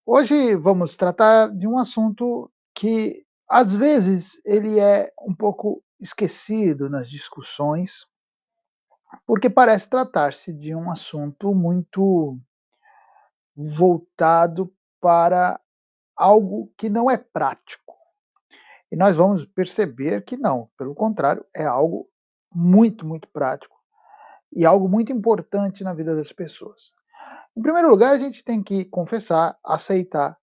Hoje vamos tratar de um assunto que, às vezes, ele é um pouco esquecido nas discussões, porque parece tratar-se de um assunto muito voltado para algo que não é prático. E nós vamos perceber que não, pelo contrário, é algo muito, muito prático e algo muito importante na vida das pessoas. Em primeiro lugar, a gente tem que confessar, aceitar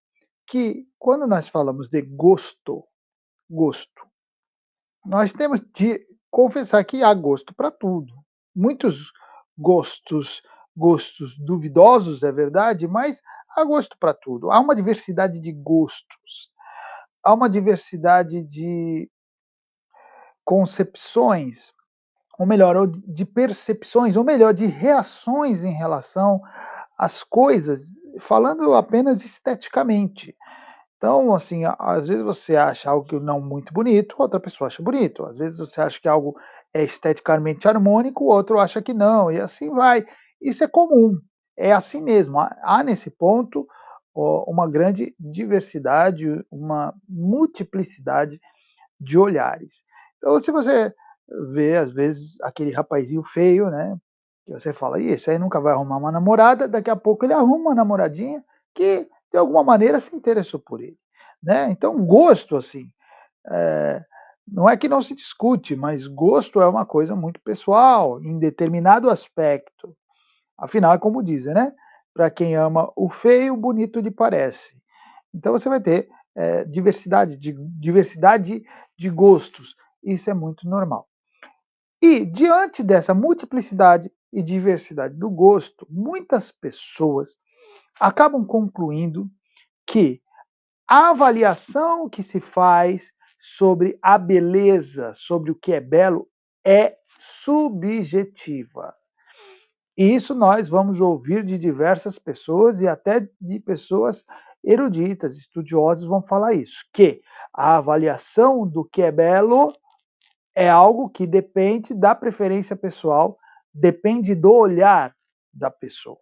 que quando nós falamos de gosto, nós temos de confessar que há gosto para tudo. Muitos gostos duvidosos, é verdade, mas há gosto para tudo. Há uma diversidade de gostos, há uma diversidade de concepções, ou melhor, ou de percepções, ou melhor, de reações em relação às coisas, falando apenas esteticamente. Então, assim, às vezes você acha algo que não muito bonito, outra pessoa acha bonito. Às vezes você acha que algo é esteticamente harmônico, o outro acha que não, e assim vai. Isso é comum, é assim mesmo. Há nesse ponto uma grande diversidade, uma multiplicidade de olhares. Então, se você vê, às vezes, aquele rapazinho feio, né, que você fala: "Ih, esse aí nunca vai arrumar uma namorada", daqui a pouco ele arruma uma namoradinha que, de alguma maneira, se interessou por ele, né. Então gosto, assim, eh, não é que não se discute, mas gosto é uma coisa muito pessoal, em determinado aspecto. Afinal, é como dizem, né, para quem ama o feio, bonito lhe parece. Então você vai ter, diversidade de gostos, isso é muito normal. E diante dessa multiplicidade e diversidade do gosto, muitas pessoas acabam concluindo que a avaliação que se faz sobre a beleza, sobre o que é belo, é subjetiva. E isso nós vamos ouvir de diversas pessoas e até de pessoas eruditas, estudiosos vão falar isso, que a avaliação do que é belo é algo que depende da preferência pessoal, depende do olhar da pessoa.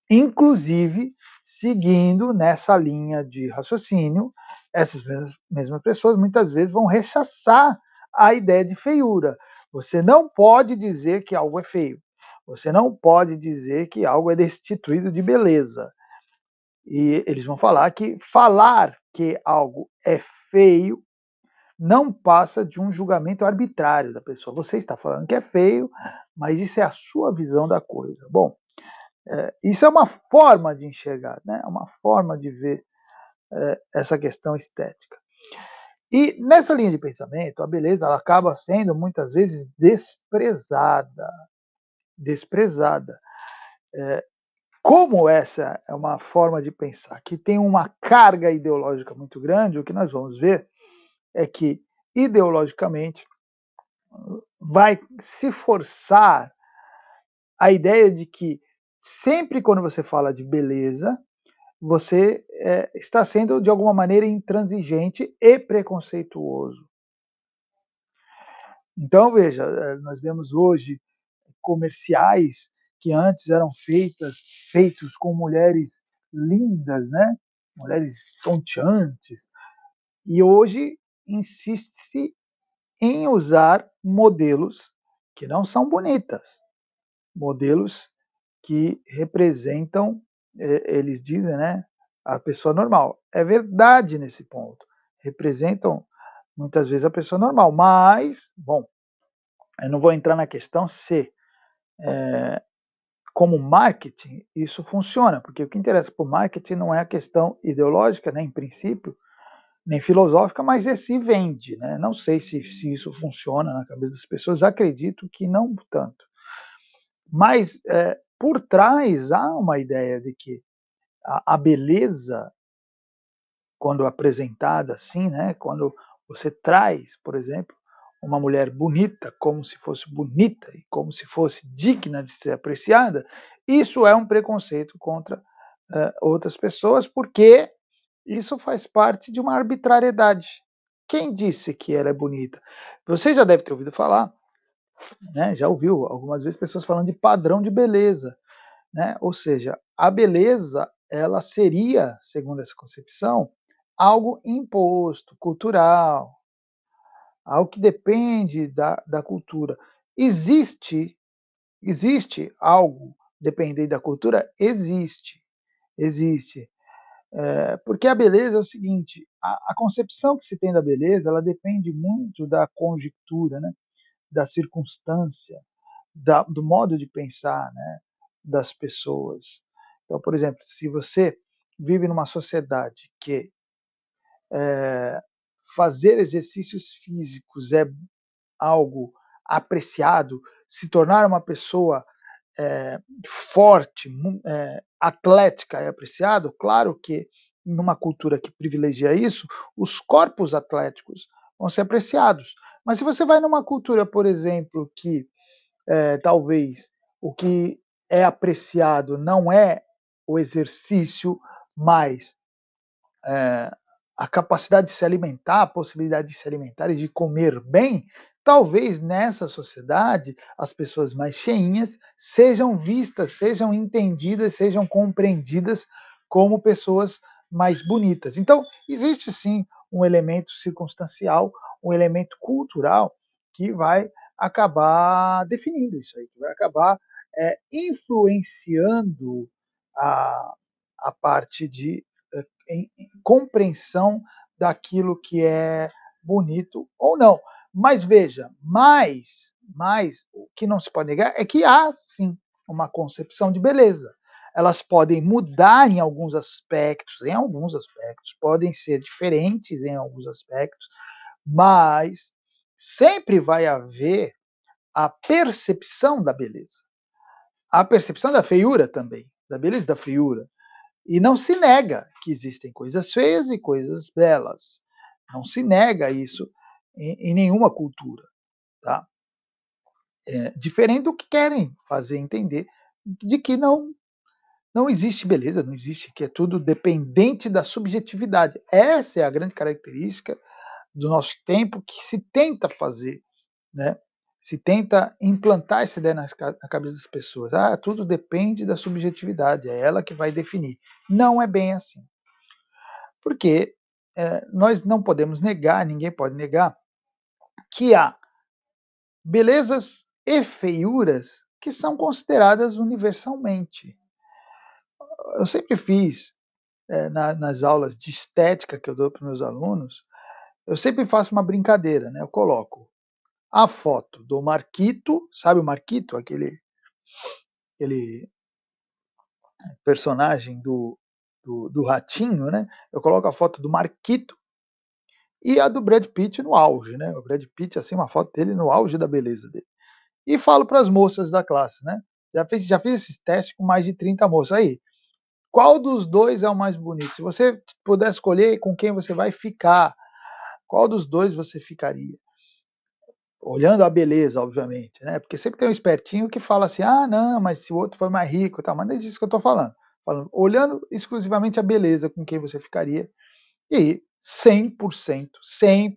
Inclusive, seguindo nessa linha de raciocínio, essas mesmas pessoas muitas vezes vão rechaçar a ideia de feiura. Você não pode dizer que algo é feio. Você não pode dizer que algo é destituído de beleza. E eles vão falar que algo é feio não passa de um julgamento arbitrário da pessoa. Você está falando que é feio, mas isso é a sua visão da coisa. Bom, isso é uma forma de enxergar, né? É uma forma de ver essa questão estética. E nessa linha de pensamento, a beleza ela acaba sendo muitas vezes desprezada. Desprezada. Como essa é uma forma de pensar que tem uma carga ideológica muito grande, o que nós vamos ver é que, ideologicamente, vai se forçar a ideia de que sempre quando você fala de beleza, você está sendo de alguma maneira intransigente e preconceituoso. Então, veja, nós vemos hoje comerciais que antes eram feitos com mulheres lindas, né? Mulheres estonteantes, e hoje insiste-se em usar modelos que não são bonitas, modelos que representam, eles dizem, né, a pessoa normal. É verdade nesse ponto, representam muitas vezes a pessoa normal, mas, bom, eu não vou entrar na questão se, como marketing, isso funciona, porque o que interessa para o marketing não é a questão ideológica, né, em princípio, nem filosófica, mas é se vende, né? Não sei se isso funciona na cabeça das pessoas, acredito que não tanto. Mas por trás há uma ideia de que a beleza, quando apresentada assim, né, quando você traz, por exemplo, uma mulher bonita, como se fosse bonita e como se fosse digna de ser apreciada, isso é um preconceito contra outras pessoas, porque isso faz parte de uma arbitrariedade. Quem disse que ela é bonita? Você já deve ter ouvido falar, né, já ouviu algumas vezes pessoas falando de padrão de beleza, né? Ou seja, a beleza ela seria, segundo essa concepção, algo imposto, cultural, algo que depende da cultura. Existe, existe algo dependente da cultura? Existe, existe. Porque a beleza é o seguinte, a concepção que se tem da beleza, ela depende muito da conjectura, né? Da circunstância, do modo de pensar, né? Das pessoas. Então, por exemplo, se você vive numa sociedade que fazer exercícios físicos é algo apreciado, se tornar uma pessoa forte, atlética é apreciado, claro que numa cultura que privilegia isso, os corpos atléticos vão ser apreciados. Mas se você vai numa cultura, por exemplo, que talvez o que é apreciado não é o exercício, mas é, a capacidade de se alimentar, a possibilidade de se alimentar e de comer bem, talvez nessa sociedade as pessoas mais cheinhas sejam vistas, sejam entendidas, sejam compreendidas como pessoas mais bonitas. Então, existe sim um elemento circunstancial, um elemento cultural que vai acabar definindo isso aí, que vai acabar influenciando a, a parte de em compreensão daquilo que é bonito ou não. Mas veja, o que não se pode negar é que há sim uma concepção de beleza. Elas podem mudar em alguns aspectos, podem ser diferentes em alguns aspectos, mas sempre vai haver a percepção da beleza, a percepção da feiura também, da beleza e da feiura. E não se nega que existem coisas feias e coisas belas. Não se nega isso em nenhuma cultura. Tá? Diferente do que querem fazer entender de que não existe beleza, não existe, que é tudo dependente da subjetividade. Essa é a grande característica do nosso tempo que se tenta fazer, né? Se tenta implantar essa ideia na cabeça das pessoas. Ah, tudo depende da subjetividade, é ela que vai definir. Não é bem assim. Porque nós não podemos negar, ninguém pode negar, que há belezas e feiuras que são consideradas universalmente. Eu sempre fiz, nas aulas de estética que eu dou para os meus alunos, eu sempre faço uma brincadeira, né? Eu coloco a foto do Marquito, sabe o Marquito, aquele personagem do ratinho, né? Eu coloco a foto do Marquito e a do Brad Pitt no auge, né? O Brad Pitt, assim, uma foto dele no auge da beleza dele. E falo para as moças da classe, né? Já fiz esses testes com mais de 30 moças. Aí, qual dos dois é o mais bonito? Se você puder escolher com quem você vai ficar, qual dos dois você ficaria? Olhando a beleza, obviamente, né? Porque sempre tem um espertinho que fala assim: ah, não, mas se o outro foi mais rico, tá? Mas não é disso que eu estou falando. Olhando exclusivamente a beleza com quem você ficaria, e 100%, 100%.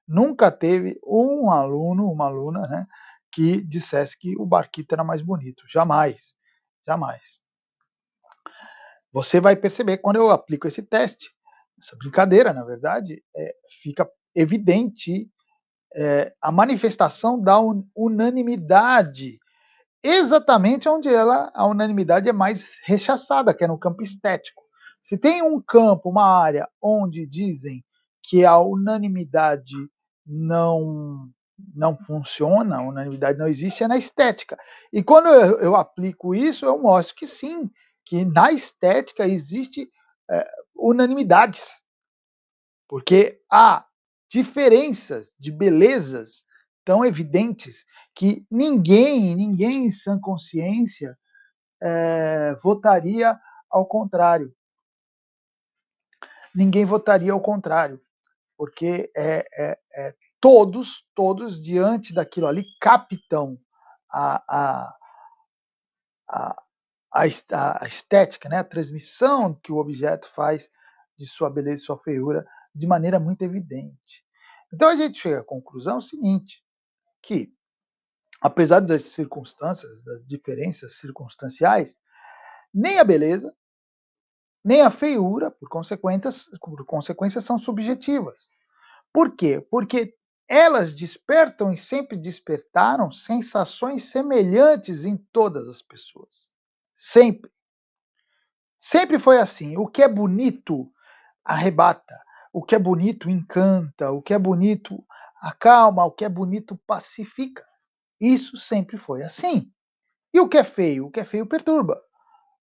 Nunca teve um aluno, uma aluna, né, que dissesse que o Barquito era mais bonito. Jamais. Jamais. Você vai perceber quando eu aplico esse teste, essa brincadeira, na verdade, fica evidente a manifestação da unanimidade, exatamente onde a unanimidade é mais rechaçada, que é no campo estético. Se tem um campo, uma área onde dizem que a unanimidade não não funciona, a unanimidade não existe, é na estética. E quando eu aplico isso, eu mostro que sim, que na estética existe unanimidades, porque há diferenças de belezas tão evidentes que ninguém em sã consciência votaria ao contrário. Ninguém votaria ao contrário, porque todos diante daquilo ali captam a, a, a, a estética, né? A transmissão que o objeto faz de sua beleza e sua feiura de maneira muito evidente. Então a gente chega à conclusão seguinte, que apesar das circunstâncias, das diferenças circunstanciais, nem a beleza nem a feiura, por consequência, são subjetivas. Por quê? Porque elas despertam e sempre despertaram sensações semelhantes em todas as pessoas. Sempre. Sempre foi assim. O que é bonito arrebata, o que é bonito encanta, o que é bonito acalma, o que é bonito pacifica. Isso sempre foi assim. E o que é feio? O que é feio perturba.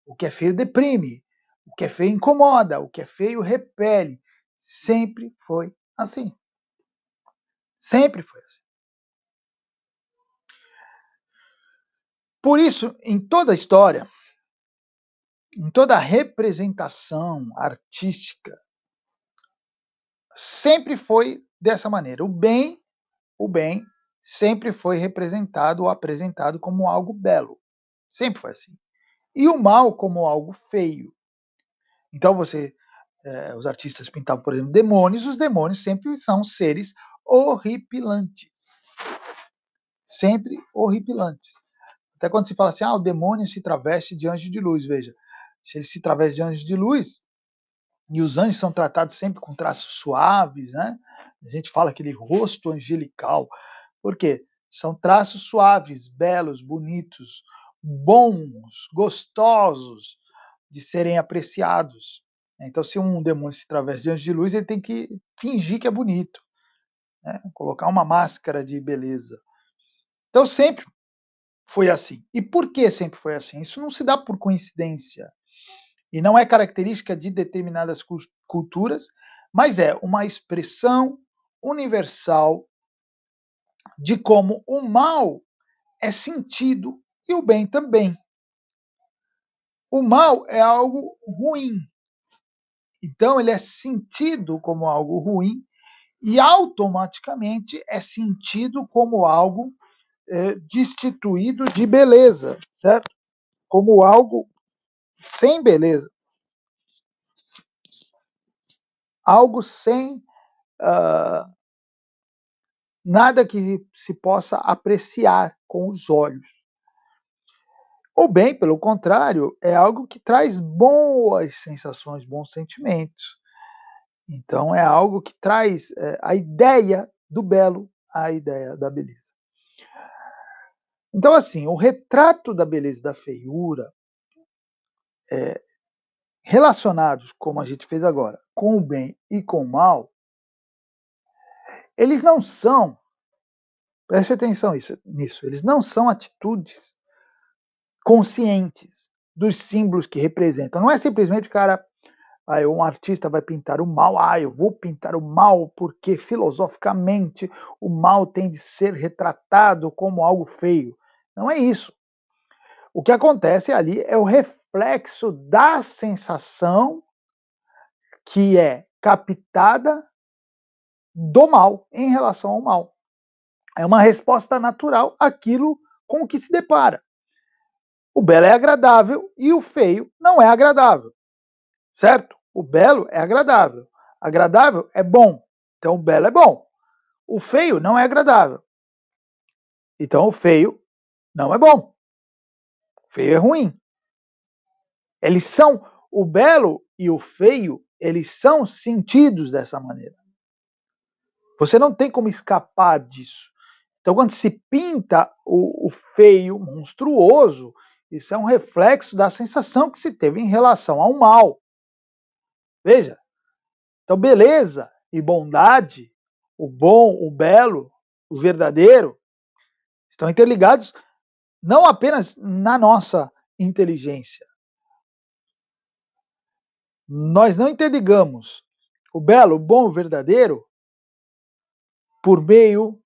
O que é feio deprime. O que é feio incomoda. O que é feio repele. Sempre foi assim. Sempre foi assim. Por isso, em toda a história, em toda a representação artística, sempre foi dessa maneira. O bem sempre foi representado ou apresentado como algo belo. Sempre foi assim. E o mal como algo feio. Então os artistas pintavam, por exemplo, demônios. Os demônios sempre são seres horripilantes. Sempre horripilantes. Até quando se fala assim, o demônio se traveste de anjo de luz. Veja, se ele se traveste de anjo de luz, e os anjos são tratados sempre com traços suaves, né? A gente fala aquele rosto angelical. Por quê? São traços suaves, belos, bonitos, bons, gostosos de serem apreciados. Então, se um demônio se traveste de anjo de luz, ele tem que fingir que é bonito, né? Colocar uma máscara de beleza. Então, sempre foi assim. E por que sempre foi assim? Isso não se dá por coincidência. E não é característica de determinadas culturas, mas é uma expressão universal de como o mal é sentido e o bem também. O mal é algo ruim. Então, ele é sentido como algo ruim e automaticamente é sentido como algo destituído de beleza, certo? Como algo sem beleza. Algo sem nada que se possa apreciar com os olhos. O bem, pelo contrário, é algo que traz boas sensações, bons sentimentos. Então, é algo que traz a ideia do belo, a ideia da beleza. Então, assim, o retrato da beleza e da feiura, relacionados, como a gente fez agora, com o bem e com o mal, eles não são, preste atenção nisso, eles não são atitudes conscientes dos símbolos que representam. Não é simplesmente o cara, um artista vai pintar o mal, eu vou pintar o mal porque filosoficamente o mal tem de ser retratado como algo feio. Não é isso. O que acontece ali é o reflexo da sensação que é captada do mal em relação ao mal. É uma resposta natural àquilo com o que se depara. O belo é agradável e o feio não é agradável, certo? O belo é agradável. Agradável é bom. Então o belo é bom. O feio não é agradável. Então o feio não é bom. O feio é ruim. Eles são, o belo e o feio, eles são sentidos dessa maneira. Você não tem como escapar disso. Então, quando se pinta o feio, monstruoso, isso é um reflexo da sensação que se teve em relação ao mal. Veja. Então, beleza e bondade, o bom, o belo, o verdadeiro, estão interligados não apenas na nossa inteligência. Nós não interligamos o belo, o bom, o verdadeiro por meio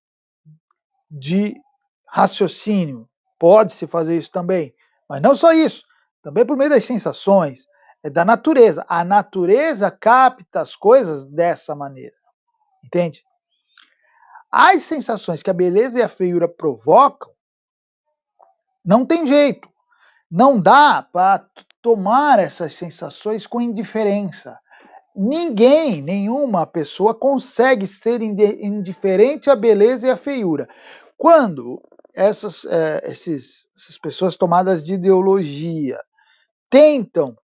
de raciocínio. Pode-se fazer isso também, mas não só isso, também por meio das sensações, da natureza. A natureza capta as coisas dessa maneira, entende? As sensações que a beleza e a feiura provocam, não tem jeito. Não dá para tomar essas sensações com indiferença. Ninguém, nenhuma pessoa consegue ser indiferente à beleza e à feiura. Quando essas pessoas tomadas de ideologia tentam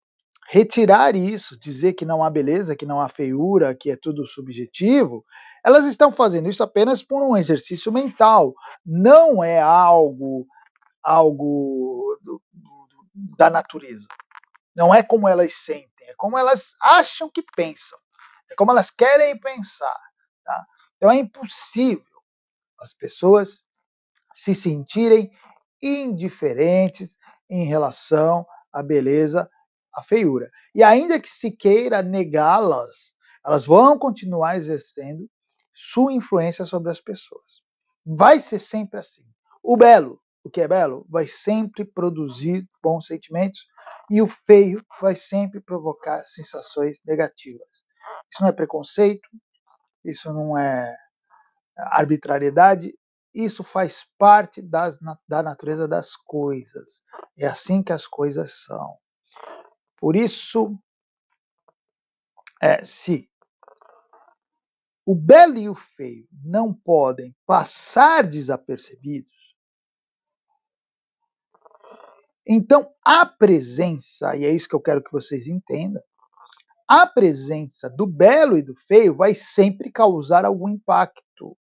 retirar isso, dizer que não há beleza, que não há feiura, que é tudo subjetivo, elas estão fazendo isso apenas por um exercício mental, não é algo da natureza. Não é como elas sentem, é como elas acham que pensam, é como elas querem pensar. Tá? Então é impossível as pessoas se sentirem indiferentes em relação à beleza, à feiura. E ainda que se queira negá-las, elas vão continuar exercendo sua influência sobre as pessoas. Vai ser sempre assim. O belo, o que é belo, vai sempre produzir bons sentimentos e o feio vai sempre provocar sensações negativas. Isso não é preconceito, isso não é arbitrariedade, isso faz parte da natureza das coisas. É assim que as coisas são. Por isso, se o belo e o feio não podem passar desapercebidos, então a presença, e é isso que eu quero que vocês entendam, a presença do belo e do feio vai sempre causar algum impacto.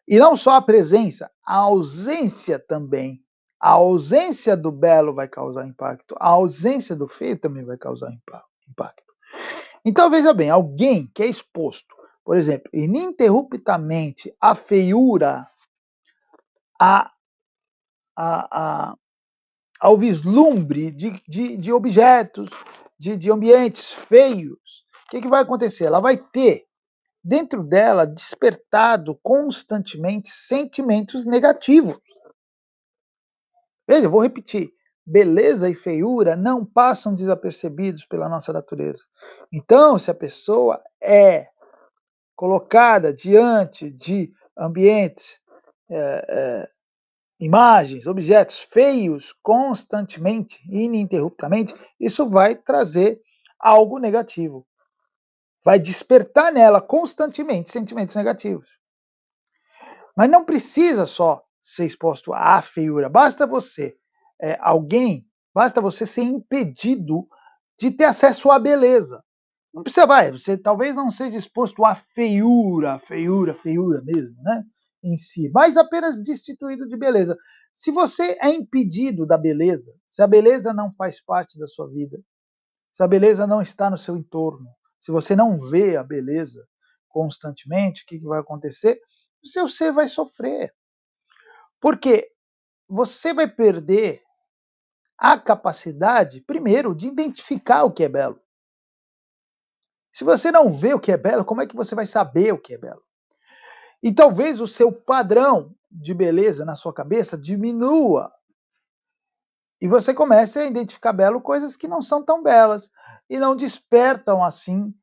E não só a presença, a ausência também. A ausência do belo vai causar impacto, a ausência do feio também vai causar impacto. Então veja bem, alguém que é exposto, por exemplo, ininterruptamente à feiura, a, a, ao vislumbre de objetos, de ambientes feios, o que vai acontecer? Ela vai ter dentro dela despertado constantemente sentimentos negativos. Veja, eu vou repetir. Beleza e feiura não passam desapercebidos pela nossa natureza. Então, se a pessoa é colocada diante de ambientes, imagens, objetos feios constantemente, ininterruptamente, isso vai trazer algo negativo. Vai despertar nela constantemente sentimentos negativos. Mas não precisa só ser exposto à feiura, basta você, basta você ser impedido de ter acesso à beleza. Não precisa, você talvez não seja exposto à feiura mesmo, né? Em si, mas apenas destituído de beleza. Se você é impedido da beleza, se a beleza não faz parte da sua vida, se a beleza não está no seu entorno, se você não vê a beleza constantemente, o que vai acontecer? O seu ser vai sofrer. Porque você vai perder a capacidade, primeiro, de identificar o que é belo. Se você não vê o que é belo, como é que você vai saber o que é belo? E talvez o seu padrão de beleza na sua cabeça diminua. E você comece a identificar belo coisas que não são tão belas e não despertam assim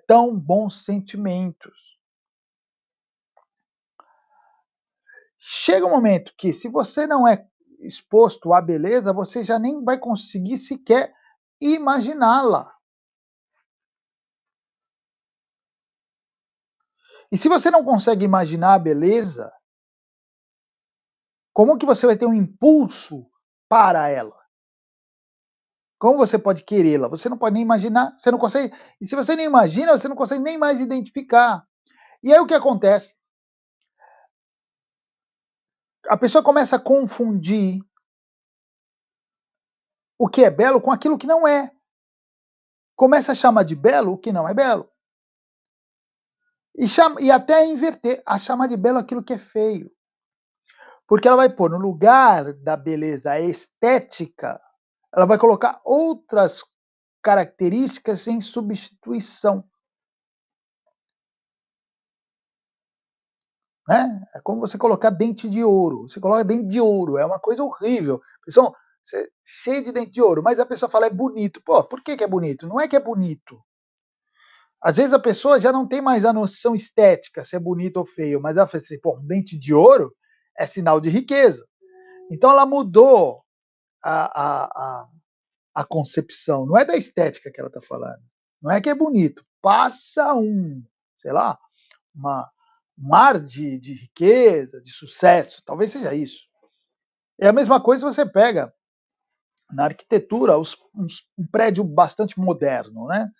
tão bons sentimentos. Chega um momento que, se você não é exposto à beleza, você já nem vai conseguir sequer imaginá-la. E se você não consegue imaginar a beleza, como que você vai ter um impulso para ela? Como você pode querê-la? Você não pode nem imaginar, você não consegue. E se você nem imagina, você não consegue nem mais identificar. E aí o que acontece? A pessoa começa a confundir o que é belo com aquilo que não é. Começa a chamar de belo o que não é belo. E até inverter, a chamar de belo aquilo que é feio. Porque ela vai pôr no lugar da beleza estética, ela vai colocar outras características em substituição. Né? É como você colocar dente de ouro. Você coloca dente de ouro, é uma coisa horrível. Pessoal, cheio de dente de ouro, mas a pessoa fala é bonito. Pô, por que é bonito? Não é que é bonito. Às vezes a pessoa já não tem mais a noção estética, se é bonito ou feio, mas ela fala assim, pô, um dente de ouro é sinal de riqueza. Então ela mudou a concepção, não é da estética que ela está falando, não é que é bonito, passa sei lá, um ar de riqueza, de sucesso, talvez seja isso. É a mesma coisa se você pega na arquitetura, um prédio bastante moderno, né?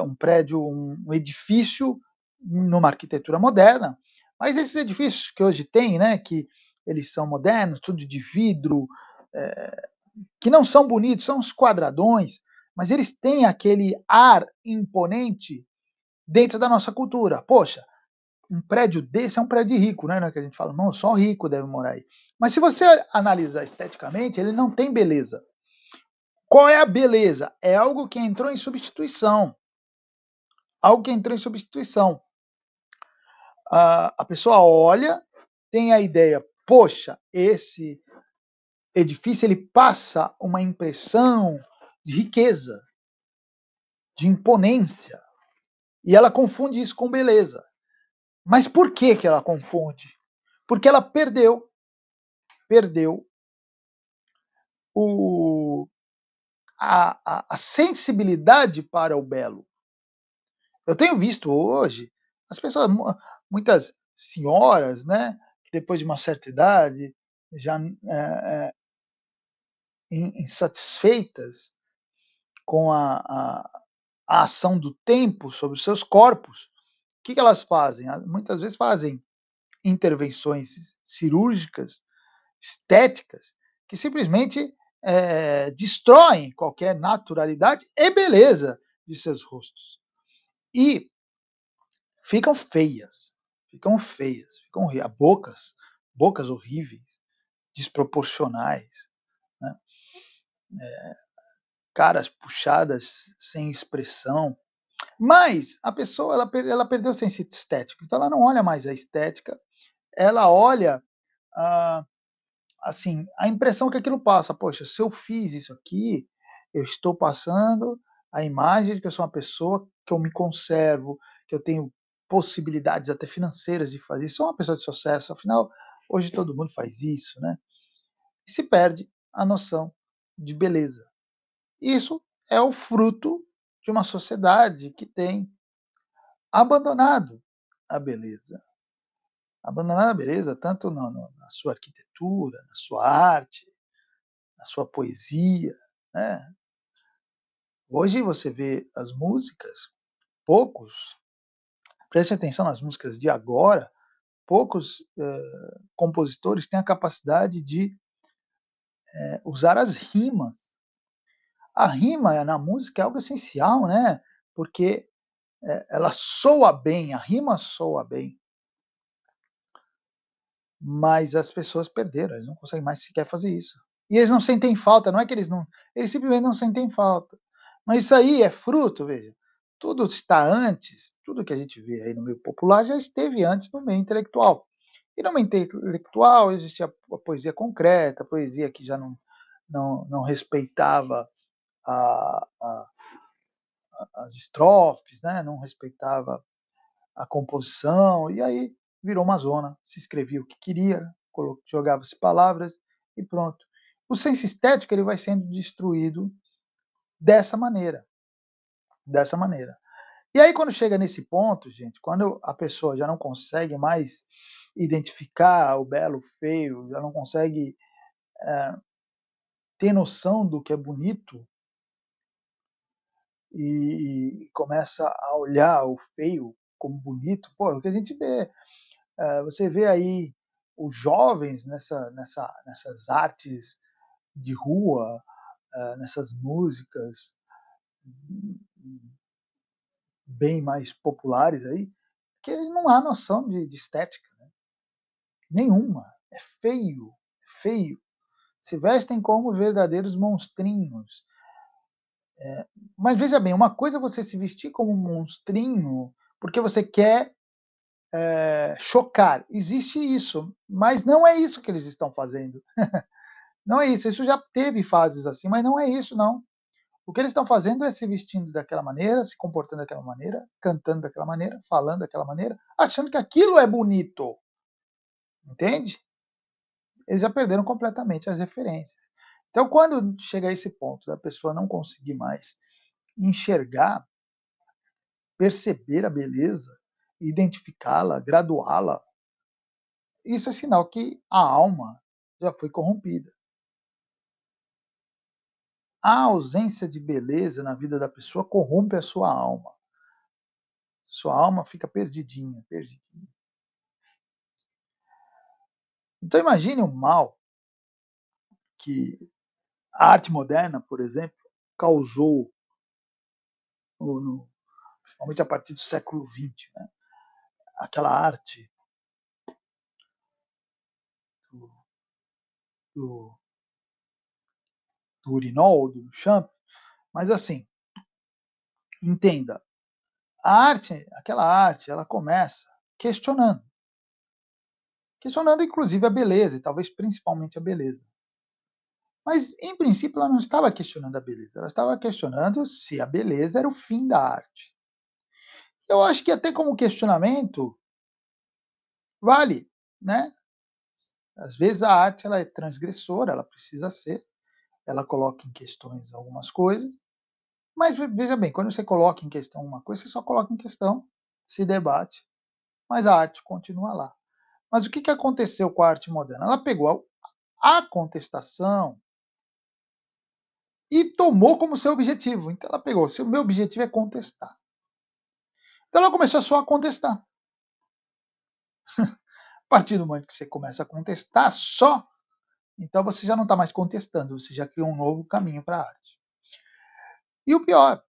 Um prédio, um edifício numa arquitetura moderna, mas esses edifícios que hoje tem, né, que eles são modernos, tudo de vidro, que não são bonitos, são os quadradões, mas eles têm aquele ar imponente dentro da nossa cultura. Poxa, um prédio desse é um prédio rico, né? Que a gente fala, não, só rico deve morar aí. Mas se você analisar esteticamente, ele não tem beleza. Qual é a beleza? É algo que entrou em substituição. Algo que entrou em substituição. A pessoa olha, tem a ideia, poxa, esse edifício ele passa uma impressão de riqueza, de imponência, e ela confunde isso com beleza. Mas por que que ela confunde? Porque ela perdeu a sensibilidade para o belo. Eu tenho visto hoje as pessoas, muitas senhoras, né, que depois de uma certa idade já insatisfeitas com a ação do tempo sobre os seus corpos, o que elas fazem? Muitas vezes fazem intervenções cirúrgicas, estéticas, que simplesmente destroem qualquer naturalidade e beleza de seus rostos. E ficam feias, ficam bocas horríveis, desproporcionais, né? Caras puxadas sem expressão. Mas a pessoa ela perdeu o senso estético, então ela não olha mais a estética, ela olha assim, a impressão que aquilo passa. Poxa, se eu fiz isso aqui, eu estou passando a imagem de que eu sou uma pessoa que eu me conservo, que eu tenho possibilidades até financeiras de fazer isso, sou uma pessoa de sucesso, afinal, hoje todo mundo faz isso, né? E se perde a noção de beleza. Isso é o fruto de uma sociedade que tem abandonado a beleza. Abandonado a beleza tanto na sua arquitetura, na sua arte, na sua poesia, né? Hoje você vê as músicas, poucos, preste atenção nas músicas de agora, poucos compositores têm a capacidade de usar as rimas. A rima na música é algo essencial, né? Porque ela soa bem, a rima soa bem. Mas as pessoas perderam, eles não conseguem mais sequer fazer isso. E eles não sentem falta, não é que eles não. Eles simplesmente não sentem falta. Mas isso aí é fruto, veja. Tudo está antes, tudo que a gente vê aí no meio popular já esteve antes no meio intelectual. E no meio intelectual existia a poesia concreta, a poesia que já não respeitava a, a, as estrofes, né? Não respeitava a composição, e aí virou uma zona, se escrevia o que queria, jogava-se palavras e pronto. O senso estético ele vai sendo destruído dessa maneira, dessa maneira. E aí quando chega nesse ponto, gente, quando a pessoa já não consegue mais identificar o belo, o feio, já não consegue ter noção do que é bonito e começa a olhar o feio como bonito, pô, o que a gente vê, você vê aí os jovens nessas artes de rua, nessas músicas bem mais populares aí, que não há noção de estética, né? Nenhuma. É feio, feio. Se vestem como verdadeiros monstrinhos. Mas veja bem, uma coisa é você se vestir como um monstrinho porque você quer chocar. Existe isso, mas não é isso que eles estão fazendo. Não é isso. Isso já teve fases assim, mas não é isso, não. O que eles estão fazendo é se vestindo daquela maneira, se comportando daquela maneira, cantando daquela maneira, falando daquela maneira, achando que aquilo é bonito. Entende? Eles já perderam completamente as referências. Então, quando chega a esse ponto da pessoa não conseguir mais enxergar, perceber a beleza, identificá-la, graduá-la, isso é sinal que a alma já foi corrompida. a ausência de beleza na vida da pessoa corrompe a sua alma. Sua alma fica perdidinha, perdidinha. Então imagine o mal que a arte moderna, por exemplo, causou, principalmente a partir do século XX, né? Aquela arte do, do, do urinol, do Duchamp, mas assim, entenda, aquela arte, ela começa questionando, questionando inclusive a beleza, e talvez principalmente a beleza. Mas, em princípio, ela não estava questionando a beleza, ela estava questionando se a beleza era o fim da arte. Eu acho que até como questionamento, vale, né? Às vezes a arte ela é transgressora, ela precisa ser, ela coloca em questões algumas coisas, mas veja bem, quando você coloca em questão uma coisa, você só coloca em questão, se debate, mas a arte continua lá. Mas o que aconteceu com a arte moderna? Ela pegou a contestação e tomou como seu objetivo. Então ela pegou, se o meu objetivo é contestar. Então ela começou só a contestar. A partir do momento que você começa a contestar só, então você já não está mais contestando, você já criou um novo caminho para a arte. E o pior,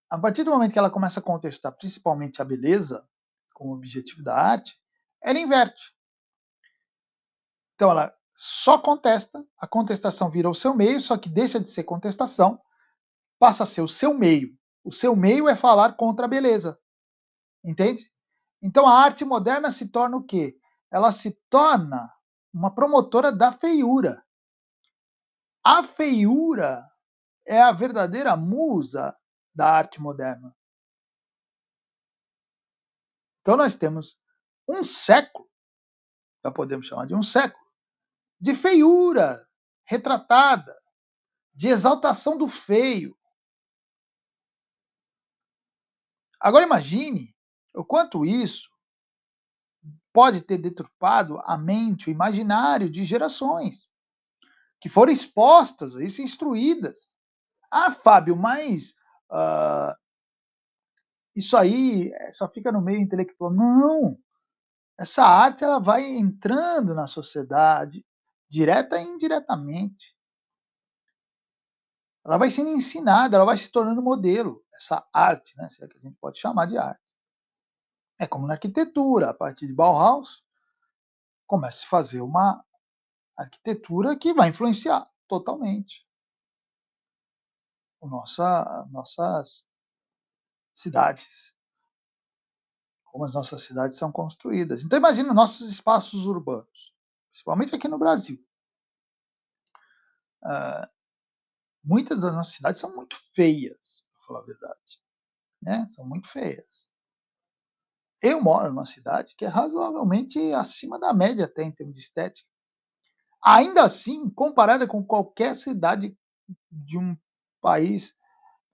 a partir do momento que ela começa a contestar principalmente a beleza, como objetivo da arte, ela inverte. Então ela só contesta, a contestação vira o seu meio, só que deixa de ser contestação, passa a ser o seu meio. O seu meio é falar contra a beleza. Entende? Então a arte moderna se torna o quê? Ela se torna uma promotora da feiura. A feiura é a verdadeira musa da arte moderna. Então nós temos um século, já podemos chamar de um século, de feiura retratada, de exaltação do feio. Agora imagine o quanto isso pode ter deturpado a mente, o imaginário de gerações que foram expostas a isso, instruídas. Ah, Fábio, mas isso aí só fica no meio intelectual. Não! Essa arte ela vai entrando na sociedade, direta e indiretamente. Ela vai sendo ensinada, ela vai se tornando modelo. Essa arte, né, se é que a gente pode chamar de arte. É como na arquitetura, a partir de Bauhaus, começa a se fazer uma arquitetura que vai influenciar totalmente nossas cidades, como as nossas cidades são construídas. Então imagina nossos espaços urbanos, principalmente aqui no Brasil. Muitas das nossas cidades são muito feias, para falar a verdade. Né? São muito feias. Eu moro numa cidade que é razoavelmente acima da média até em termos de estética. Ainda assim, comparada com qualquer cidade de um país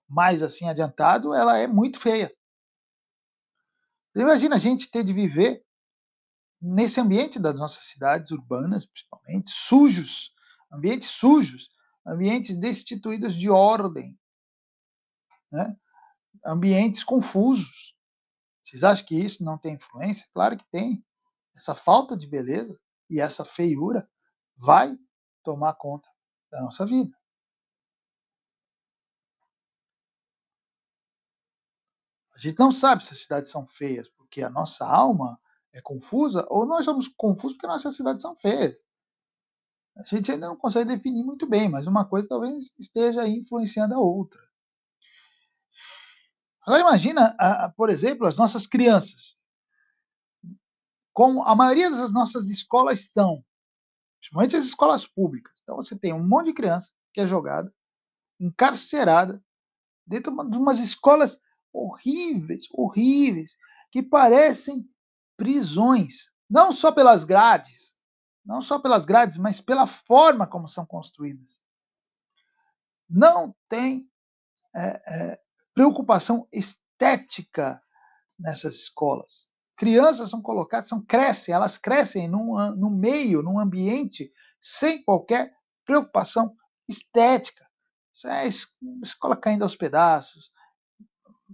mais assim adiantado, ela é muito feia. Imagina a gente ter de viver nesse ambiente das nossas cidades urbanas, principalmente, sujos, ambientes destituídos de ordem, né? Ambientes confusos. Vocês acham que isso não tem influência? Claro que tem. Essa falta de beleza e essa feiura vai tomar conta da nossa vida. A gente não sabe se as cidades são feias porque a nossa alma é confusa ou nós somos confusos porque nossas cidades são feias. A gente ainda não consegue definir muito bem, mas uma coisa talvez esteja influenciando a outra. Agora imagina, por exemplo, as nossas crianças. Como a maioria das nossas escolas são, principalmente as escolas públicas. Então você tem um monte de criança que é jogada, encarcerada, dentro de umas escolas horríveis, horríveis, que parecem prisões, não só pelas grades, mas pela forma como são construídas. Não tem preocupação estética nessas escolas. Crianças são colocadas, elas crescem num meio, num ambiente sem qualquer preocupação estética. Isso é escola caindo aos pedaços,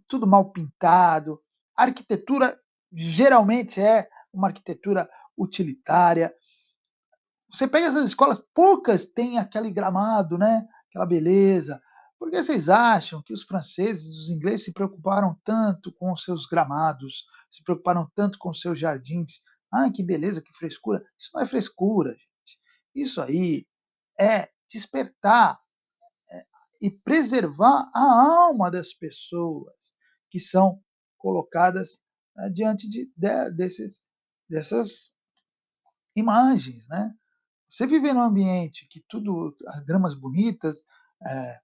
tudo mal pintado. A arquitetura geralmente é uma arquitetura utilitária. Você pega essas escolas, poucas têm aquele gramado, né? Aquela beleza. Por que vocês acham que os franceses e os ingleses se preocuparam tanto com os seus gramados, se preocuparam tanto com os seus jardins? Ah, que beleza, que frescura. Isso não é frescura, gente. Isso aí é despertar e preservar a alma das pessoas que são colocadas diante dessas imagens, né? Você viver num ambiente que tudo, as gramas bonitas, é,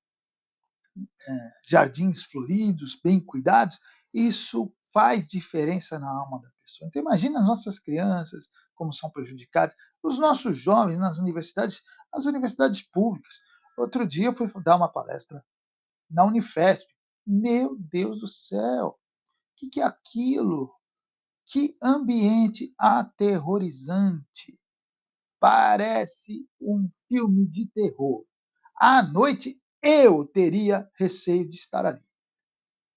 jardins floridos, bem cuidados, isso faz diferença na alma da pessoa. Então imagina as nossas crianças como são prejudicadas, os nossos jovens nas universidades públicas. Outro dia eu fui dar uma palestra na Unifesp. Meu Deus do céu, o que é aquilo? Que ambiente aterrorizante! Parece um filme de terror. À noite eu teria receio de estar ali.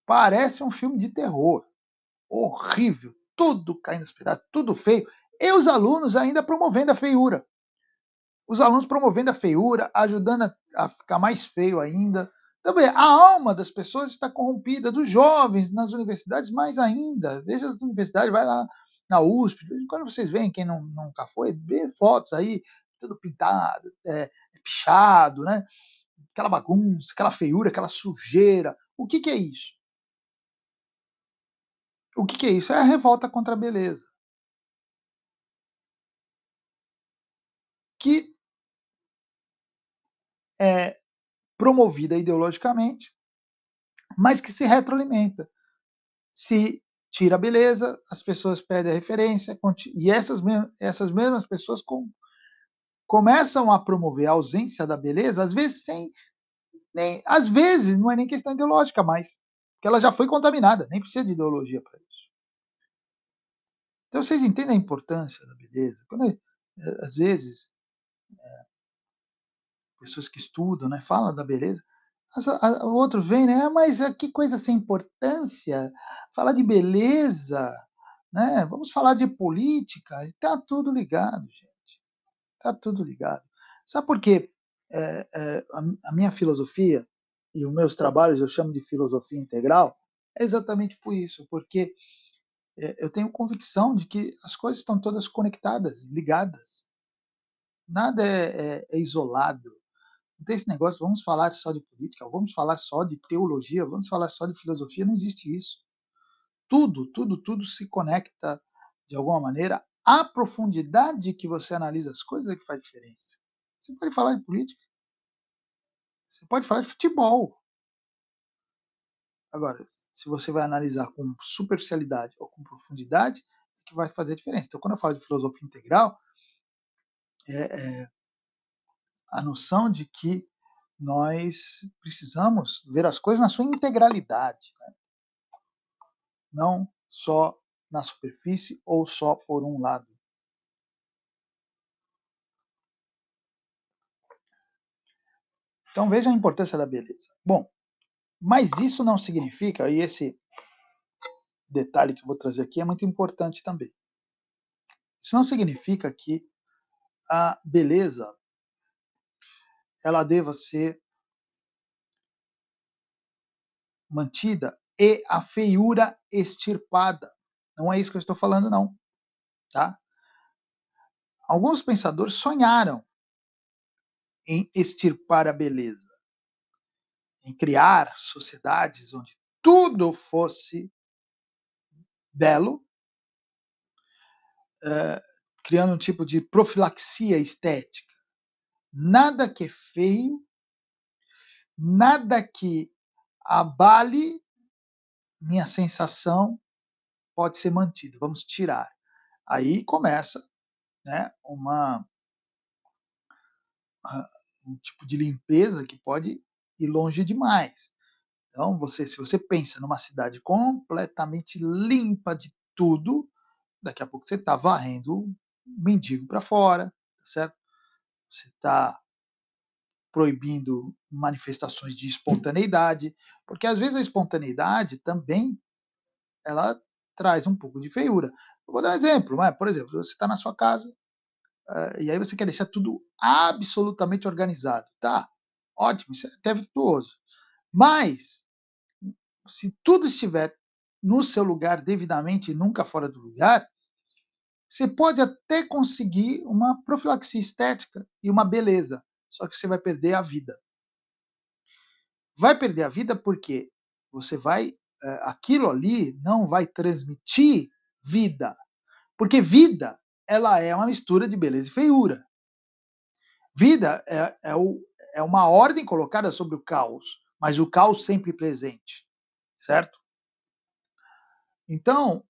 Parece um filme de terror. Horrível, tudo caindo aos pedaços, tudo feio. E os alunos ainda promovendo a feiura. Os alunos promovendo a feiura, ajudando a ficar mais feio ainda. Também a alma das pessoas está corrompida, dos jovens nas universidades mais ainda. Veja as universidades, vai lá na USP, quando vocês veem, quem nunca foi, vê fotos aí, tudo pintado, pichado, né? Aquela bagunça, aquela feiura, aquela sujeira. O que é isso? O que é isso? É a revolta contra a beleza. Que é promovida ideologicamente, mas que se retroalimenta. Se tira a beleza, as pessoas perdem a referência, e essas mesmas pessoas começam a promover a ausência da beleza, às vezes às vezes não é nem questão ideológica mais, porque ela já foi contaminada, nem precisa de ideologia para isso. Então vocês entendem a importância da beleza? Às vezes pessoas que estudam, né, falam da beleza, o outro vem, né? Mas que coisa sem importância, falar de beleza, né? Vamos falar de política, está tudo ligado, gente. Está tudo ligado. Sabe por quê? A minha filosofia e os meus trabalhos eu chamo de filosofia integral, é exatamente por isso, porque eu tenho convicção de que as coisas estão todas conectadas, ligadas. Nada é isolado. Não tem esse negócio, vamos falar só de política, vamos falar só de teologia, vamos falar só de filosofia, não existe isso. Tudo se conecta de alguma maneira. A profundidade que você analisa as coisas é que faz diferença. Você pode falar de política, você pode falar de futebol. Agora, se você vai analisar com superficialidade ou com profundidade, é que vai fazer diferença. Então, quando eu falo de filosofia integral, é a noção de que nós precisamos ver as coisas na sua integralidade, né? Não só na superfície ou só por um lado. Então veja a importância da beleza. Bom, mas isso não significa, e esse detalhe que eu vou trazer aqui é muito importante também. Isso não significa que a beleza ela deva ser mantida e a feiura extirpada. Não é isso que eu estou falando, não. Tá? Alguns pensadores sonharam em extirpar a beleza, em criar sociedades onde tudo fosse belo, criando um tipo de profilaxia estética. Nada que é feio, nada que abale minha sensação pode ser mantido. Vamos tirar. Aí começa, né, um tipo de limpeza que pode ir longe demais. Então, se você pensa numa cidade completamente limpa de tudo, daqui a pouco você está varrendo o mendigo para fora, tá certo? Você está proibindo manifestações de espontaneidade, porque às vezes a espontaneidade também ela traz um pouco de feiura. Eu vou dar um exemplo, por exemplo, você está na sua casa, e aí você quer deixar tudo absolutamente organizado. Tá, ótimo, isso é até virtuoso. Mas, se tudo estiver no seu lugar devidamente e nunca fora do lugar, você pode até conseguir uma profilaxia estética e uma beleza, só que você vai perder a vida. Vai perder a vida porque você vai, aquilo ali não vai transmitir vida, porque vida ela é uma mistura de beleza e feiura. Vida é uma ordem colocada sobre o caos, mas o caos sempre presente, certo? Então,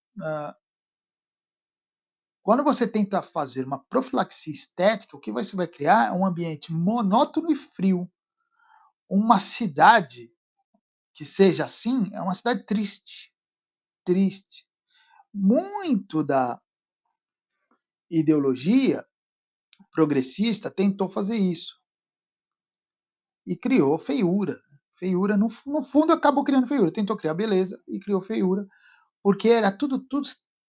quando você tenta fazer uma profilaxia estética, o que você vai criar é um ambiente monótono e frio. Uma cidade que seja assim é uma cidade triste, triste. Muito da ideologia progressista tentou fazer isso e criou feiura. Feiura, no fundo, acabou criando feiura. Tentou criar beleza e criou feiura, porque era tudo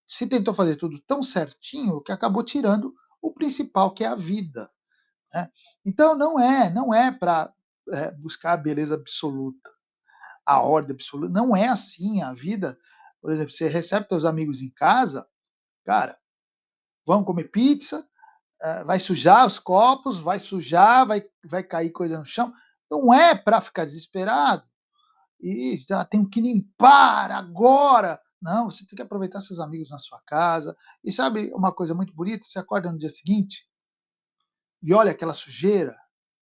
se tentou fazer tudo tão certinho que acabou tirando o principal, que é a vida, né? Então não é para buscar a beleza absoluta, a ordem absoluta. Não é assim a vida. Por exemplo, você recebe seus amigos em casa, cara, vão comer pizza, vai sujar os copos, vai sujar, vai cair coisa no chão. Não é para ficar desesperado e já tenho que limpar agora. Não, você tem que aproveitar seus amigos na sua casa. E sabe uma coisa muito bonita? Você acorda no dia seguinte e olha aquela sujeira,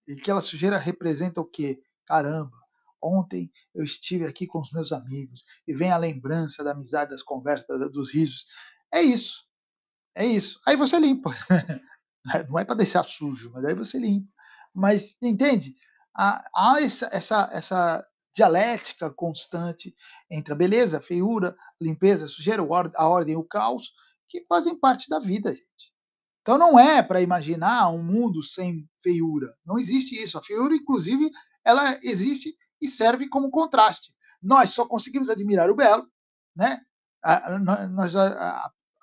e aquela sujeira representa o quê? Caramba, ontem eu estive aqui com os meus amigos, e vem a lembrança da amizade, das conversas, dos risos. É isso, é isso. Aí você limpa. Não é para deixar sujo, mas aí você limpa. Mas, entende? Há essa dialética constante entre a beleza, a feiura, a limpeza, a sujeira, a ordem e o caos, que fazem parte da vida, gente. Então não é para imaginar um mundo sem feiura. Não existe isso. A feiura, inclusive, ela existe e serve como contraste. Nós só conseguimos admirar o belo, né? Nós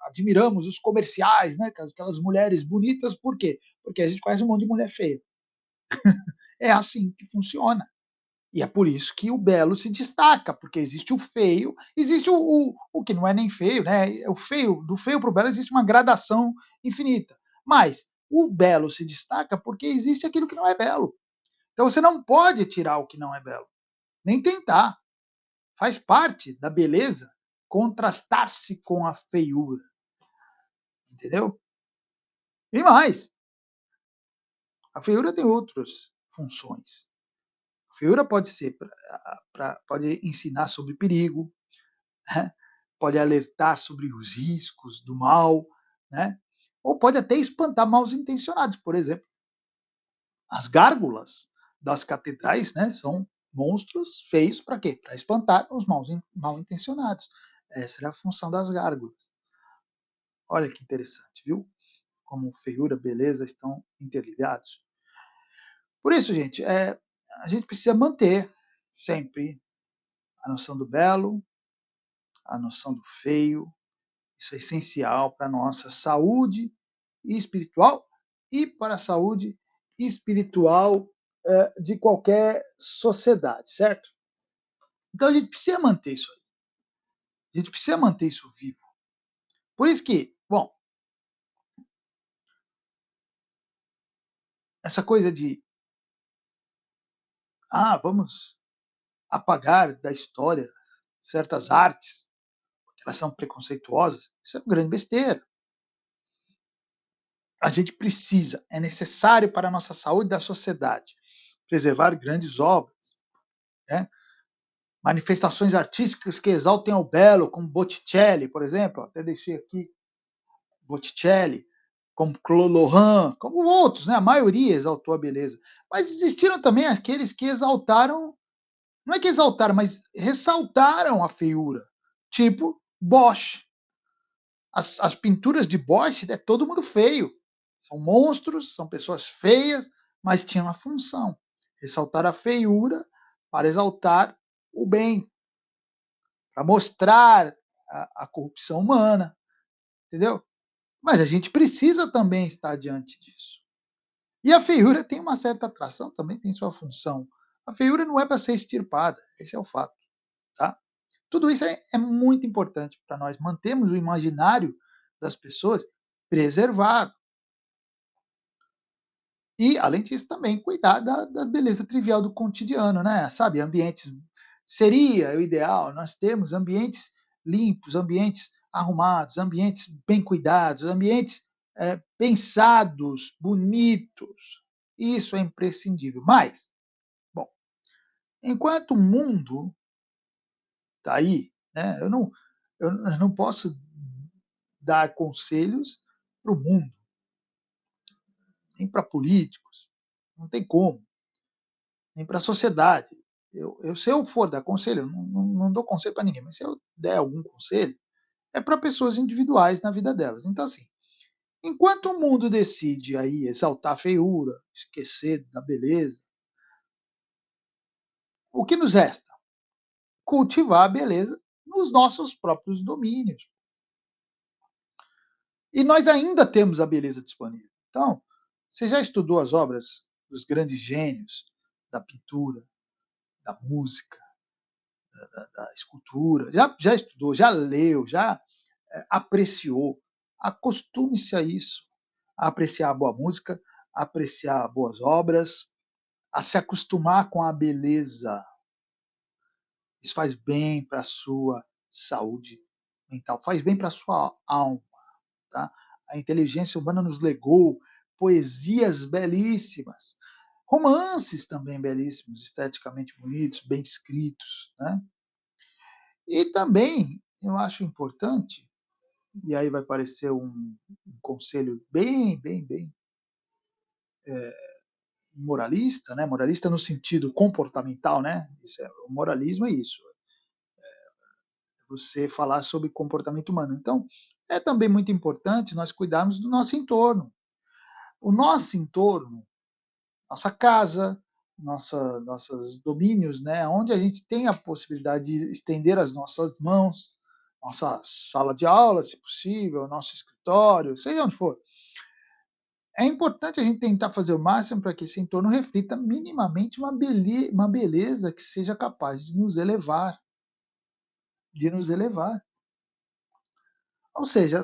admiramos os comerciais, né? Aquelas mulheres bonitas, por quê? Porque a gente conhece um monte de mulher feia. É assim que funciona. E é por isso que o belo se destaca, porque existe o feio, existe o que não é nem feio, né? O feio, do feio para o belo existe uma gradação infinita. Mas o belo se destaca porque existe aquilo que não é belo. Então você não pode tirar o que não é belo, nem tentar. Faz parte da beleza contrastar-se com a feiura, entendeu? E mais, a feiura tem outras funções. A feiura pode ser pode ensinar sobre perigo, né? Pode alertar sobre os riscos do mal, né? Ou pode até espantar mal intencionados. Por exemplo, as gárgulas das catedrais, né, são monstros feios para quê? Para espantar os mal intencionados. Essa era a função das gárgulas. Olha que interessante, viu? Como feiura, beleza estão interligados. Por isso, gente, a gente precisa manter sempre a noção do belo, a noção do feio. Isso é essencial para a nossa saúde espiritual e para a saúde espiritual de qualquer sociedade, certo? Então a gente precisa manter isso aí. A gente precisa manter isso vivo. Por isso que, bom, essa coisa de vamos apagar da história certas artes, porque elas são preconceituosas, isso é uma grande besteira. A gente precisa, é necessário para a nossa saúde da sociedade, preservar grandes obras, né? Manifestações artísticas que exaltem o belo, como Botticelli, por exemplo, até deixei aqui Botticelli, como Claude Lorrain, como outros, né? A maioria exaltou a beleza. Mas existiram também aqueles que exaltaram, não é que exaltaram, mas ressaltaram a feiura, tipo Bosch. As pinturas de Bosch é todo mundo feio. São monstros, são pessoas feias, mas tinham uma função. ressaltar a feiura para exaltar o bem, para mostrar a corrupção humana, entendeu? Mas a gente precisa também estar diante disso. E a feiura tem uma certa atração, também tem sua função. A feiura não é para ser extirpada, esse é o fato. Tá? Tudo isso é muito importante para nós mantermos o imaginário das pessoas preservado. E, além disso, também cuidar da beleza trivial do cotidiano, né? Sabe, ambientes. Seria o ideal nós termos ambientes limpos, ambientes arrumados, ambientes bem cuidados, ambientes pensados, bonitos. Isso é imprescindível. Mas, bom, enquanto o mundo está aí, né, eu não posso dar conselhos para o mundo, nem para políticos, não tem como, nem para a sociedade. Se eu for dar conselho, eu não dou conselho para ninguém, mas se eu der algum conselho, é para pessoas individuais na vida delas. Então, assim, enquanto o mundo decide aí exaltar a feiura, esquecer da beleza, o que nos resta? Cultivar a beleza nos nossos próprios domínios. E nós ainda temos a beleza disponível. Então, você já estudou as obras dos grandes gênios da pintura, da música, da escultura? Já estudou, já leu, já apreciou? Acostume-se a isso, a apreciar a boa música, a apreciar boas obras, a se acostumar com a beleza. Isso faz bem para a sua saúde mental, faz bem para a sua alma. Tá? A inteligência humana nos legou poesias belíssimas, romances também belíssimos, esteticamente bonitos, bem escritos. Né? E também eu acho importante, e aí vai parecer um conselho bem moralista, né? Moralista no sentido comportamental, né? O moralismo é isso, você falar sobre comportamento humano. Então, é também muito importante nós cuidarmos do nosso entorno. O nosso entorno, nossa casa, nossos domínios, né, onde a gente tem a possibilidade de estender as nossas mãos, nossa sala de aula, se possível, nosso escritório, seja onde for. É importante a gente tentar fazer o máximo para que esse entorno reflita minimamente uma beleza que seja capaz de nos elevar, de nos elevar. Ou seja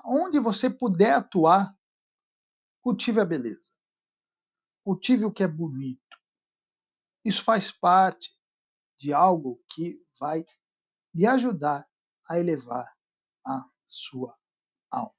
onde você puder atuar, cultive a beleza, cultive o que é bonito. Isso faz parte de algo que vai lhe ajudar a elevar a sua alma.